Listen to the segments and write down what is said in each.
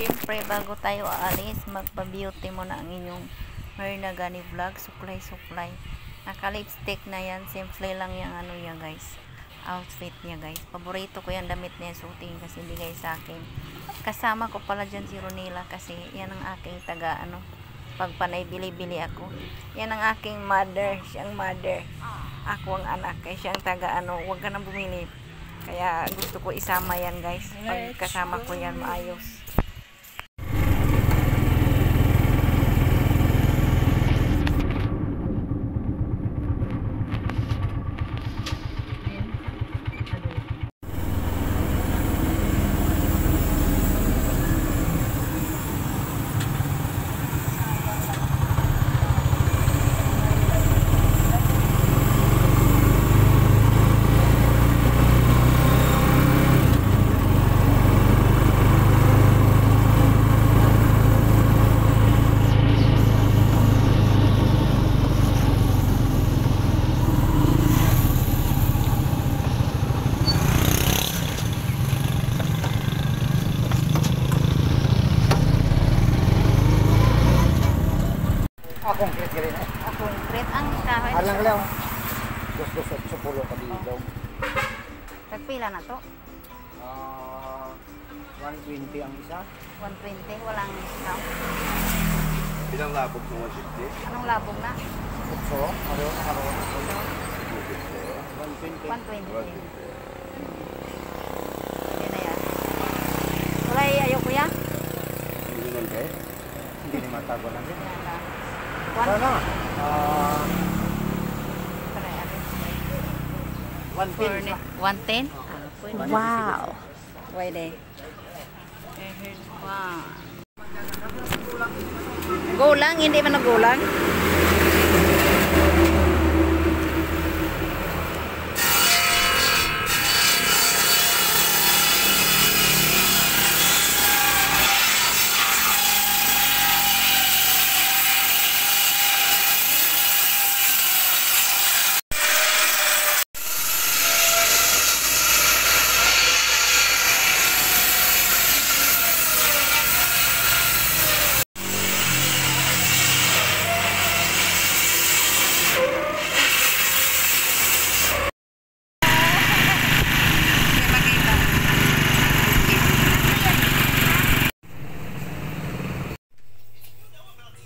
Siyempre, bago tayo aalis, magpa-beauty mo na ang inyong Myrna Gani Vlog. Suklay. Naka-lipstick na yan. Simple lang yung ano yan, guys. Outfit niya, guys. Paborito ko yung damit niya suotin kasi bigay sa akin. Kasama ko pala dyan si Ronila kasi yan ang aking taga, pagpanay bili-bili ako. Yan ang aking mother. Siyang mother. Ako ang anak. Kaya siyang taga, huwag ka nang bumili. Kaya gusto ko isama yan, guys. Pag kasama ko yan, maayos. Concrete rin eh. Concrete ang kahoy. Alang lang. Dos at supulo ka dito. Tagpila na to? 120 ang isa. 120, walang discount. Ilang labog ng 150? Anong labog na? Putso, haro. 120. 120. Hindi na yan. Kulay ayoko yan? Hindi naman eh. Hindi ni matago na din. Yan lang. Ano na? 110? Wow! Pwede. Wow. Gulang? Hindi man nagulang?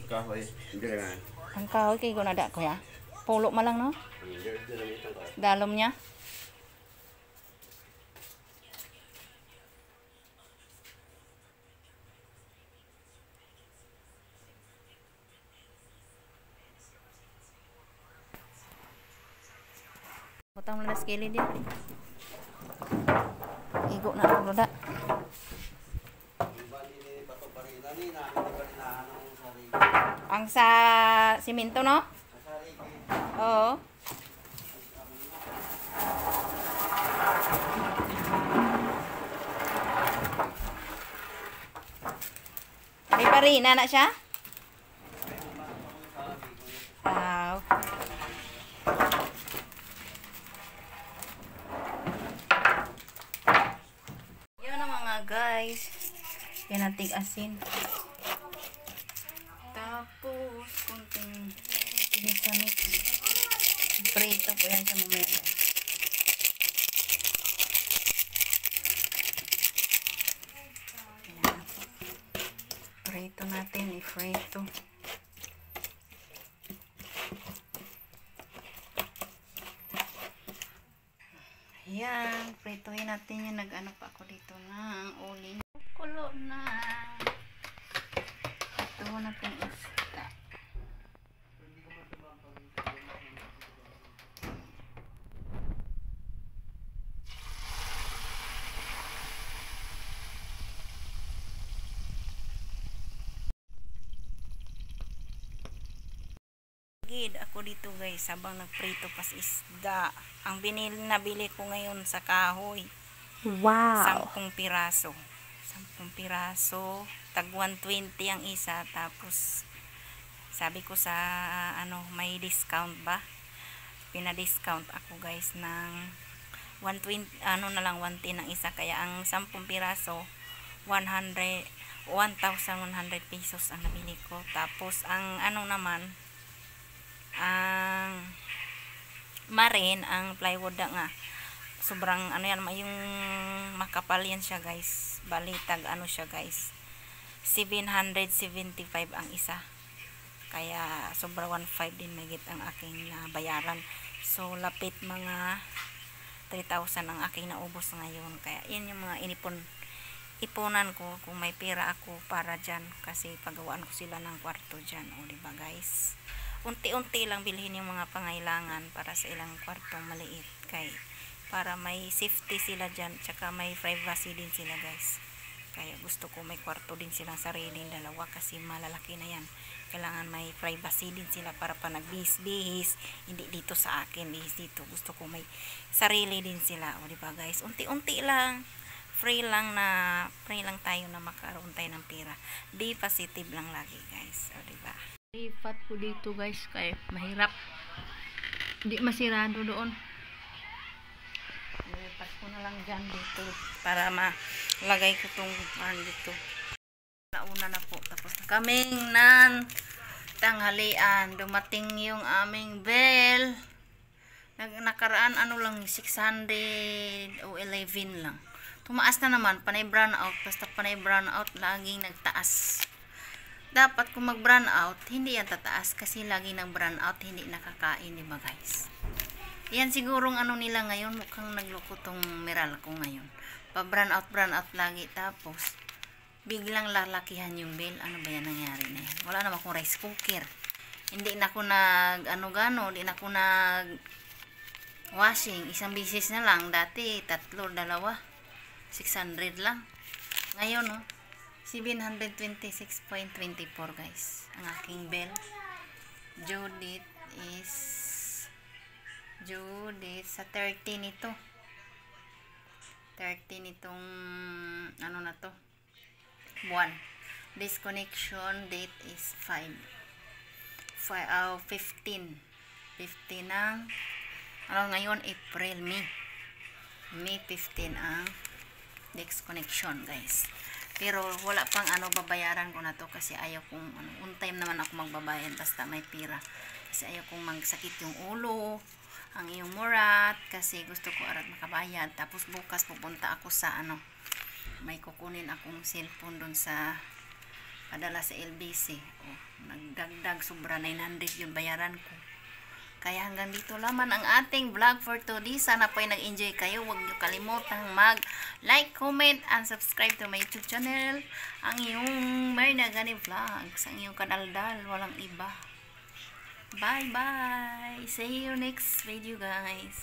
Kahoy. Hindi na nga. Ang kahoy kay gunada ko ya. Pulo ma lang no? Dalom niya. Butang mo na skili dia. Igo na ang roda. Ang sa simento, no? Oo. May parina na siya? Wow. Yan ang mga guys. Yan ang tig-asin. Tapos, kunting mix. Prito po yan sa mamaya. Ayan. Prito natin, i-prito. Ayan, pritohin natin yan. Nag-ano pa ako dito ng uling. Kulo na. Ito natin isda. Nagtipid ako dito guys habang nagprito pas isda. Ang nabili ko ngayon sa kahoy. Wow. 10 piraso. 10 piraso. Tag 120 ang isa. Tapos sabi ko sa may discount ba? Pina-discount ako guys ng 120 na lang 110 ang isa. Kaya ang 10 piraso 1,100 pesos ang nabili ko. Tapos ang naman ang marin, ang plywood nga sobrang yan, yung makapal yan siya guys, balitag siya guys, 775 ang isa, kaya sobra 1,500 din magit ang aking bayaran. So lapit mga 3,000 ang aking naubos ngayon. Kaya yan yung mga ipunan ko kung may pera ako para dyan, kasi pagawaan ko sila ng kwarto dyan, o diba guys, unti-unti lang bilhin yung mga pangailangan para sa ilang kwartong maliit, kay para may safety sila dyan, tsaka may privacy din sila guys. Kaya gusto ko may kwarto din silang sariling dalawa, kasi malalaki na yan, kailangan may privacy din sila para pa nagbihis-bihis, hindi dito sa akin, bihis dito. Gusto ko may sarili din sila, o diba guys, unti-unti lang, free lang tayo na makaroon tayo ng pera. Be positive lang lagi guys, o diba. Lipat ko dito guys, kaya mahirap, hindi masirado doon. Lipat ko na lang dyan dito para malagay ko tong dito. Nauna na po, tapos na kaming tanghalian. Dumating yung aming bell. Nakaraan lang 600 o 11 lang. Tumaas na naman, panay brown out. Basta panay brown out, laging nagtaas. Dapat kung mag brown out, hindi yan tataas, kasi lagi nag brown out, hindi nakakain, diba guys? Yan sigurong nila ngayon, mukhang nagloko tong meral ko ngayon. Pa brown out lagi, tapos biglang lalakihan yung bill. Ano ba yan nangyari na yan? Wala naman akong rice cooker. Hindi na ako hindi na ako nag washing. Isang bisis na lang. Dati, 3, 2, 600 lang. Ngayon, 726.24 guys. Ang aking bill. Due date sa 30 nito. 30 nitong na to, buwan. Disconnection date is 15 ng ngayon, April, May 15 ang disconnection guys. Pero wala pang babayaran ko na to, kasi ayaw kong on time naman ako magbabayad basta may pira, kasi ayaw kong magsakit yung ulo ang iyong murat, kasi gusto ko arat makabayad. Tapos bukas pupunta ako sa may kukunin akong cellphone doon sa padala sa LBC. Nagdagdag, sobra 900 yung bayaran ko. Kaya hanggang dito lamang ang ating vlog for today. Sana po ay nag-enjoy kayo. Huwag niyo kalimutang mag-like, comment, and subscribe to my YouTube channel. Ang iyong Myrna Gani Vlogs. Ang iyong kadaldal. Walang iba. Bye-bye. See you next video guys.